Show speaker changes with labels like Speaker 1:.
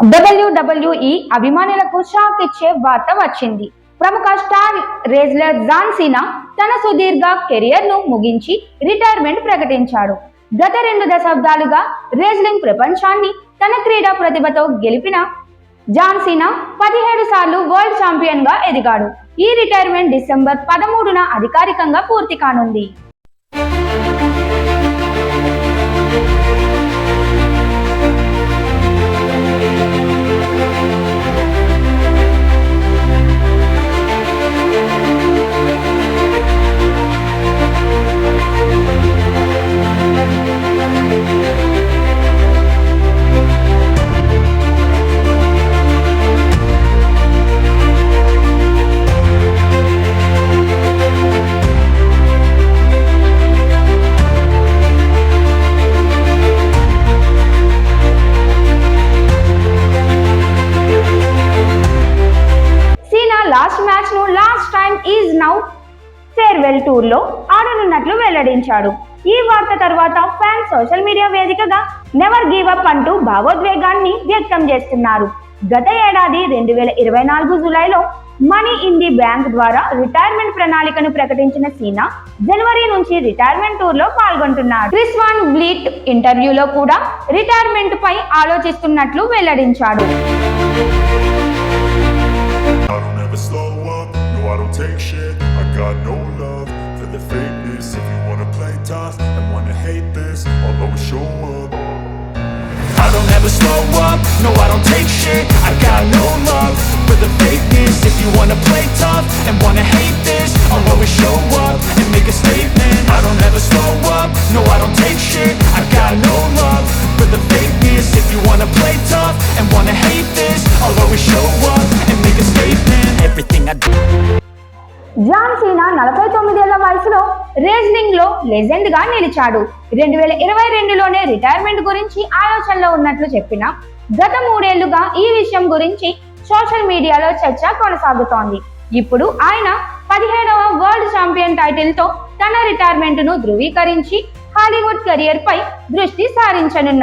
Speaker 1: WWE అభిమానులకు shock ఇచ్చే వార్త వచ్చింది. ప్రముఖ స్టార్ రెజ్లర్ జాన్ సీనా తన సుదీర్ఘ కెరియర్ ను ముగించి రిటైర్మెంట్ ప్రకటించాడు. గత 2 దశాబ్దాలుగా రెజ్లింగ్ ప్రపంచాన్ని తన క్రీడా ప్రతిభతో గెలిపిన జాన్ సీనా 17 సార్లు వరల్డ్ ఛాంపియన్ గా ఎదిగాడు. ఈ రిటైర్మెంట్ డిసెంబర్ 13న అధికారికంగా పూర్తి కానుంది. లాస్ట్ మ్యాచ్ ను last time is now farewell tour లో ఆడనున్నట్లు వెల్లడించాడు. ఈ వార్త తర్వాత ఫ్యాన్స్ సోషల్ మీడియా వేదికగా నెవర్ గివ్ అప్ అంటూ భావోద్వేగాన్ని వ్యక్తం చేస్తున్నారు. గత ఏడాది 2024 జూలైలో మనీ ఇన్ ది బ్యాంక్ ద్వారా రిటైర్మెంట్ ప్రణాళికను ప్రకటించిన సీనా జనవరి నుంచి రిటైర్మెంట్ టూర్ లో పాల్గొంటున్నారు. క్రిస్ వాన్ వ్లీట్ ఇంటర్వ్యూలో కూడా రిటైర్మెంట్ పై ఆలోచిస్తున్నట్లు వెల్లడించాడు.
Speaker 2: I don't take shit, I got no love for the fakeness. If you wanna play tough and wanna hate this, I'll always show up. I don't ever slow up, no I don't take shit, I got no love for the fakeness. If you wanna play tough and wanna hate this, I'll always show up and make a statement. I don't ever slow up, no I don't take shit, I got no love for the fakeness. If you wanna play tough and wanna hate this, I'll always show up and make a statement. Everything I do.
Speaker 1: John Cena 49 ఏళ్ల వయసులో wrestling లో legend గా నిలిచాడు. 2022లోనే retirement గురించి ఆలోచనలో ఉన్నట్లు చెప్పిన గత 3 ఏళ్లుగా ఈ విషయం గురించి సోషల్ మీడియాలో చర్చ కొనసాగుతోంది. ఇప్పుడు ఆయన 17వ వరల్డ్ ఛాంపియన్ టైటిల్ తో తన రిటైర్మెంట్ ను ధృవీకరించి హాలీవుడ్ కెరియర్ పై దృష్టి సారించనున్నారు.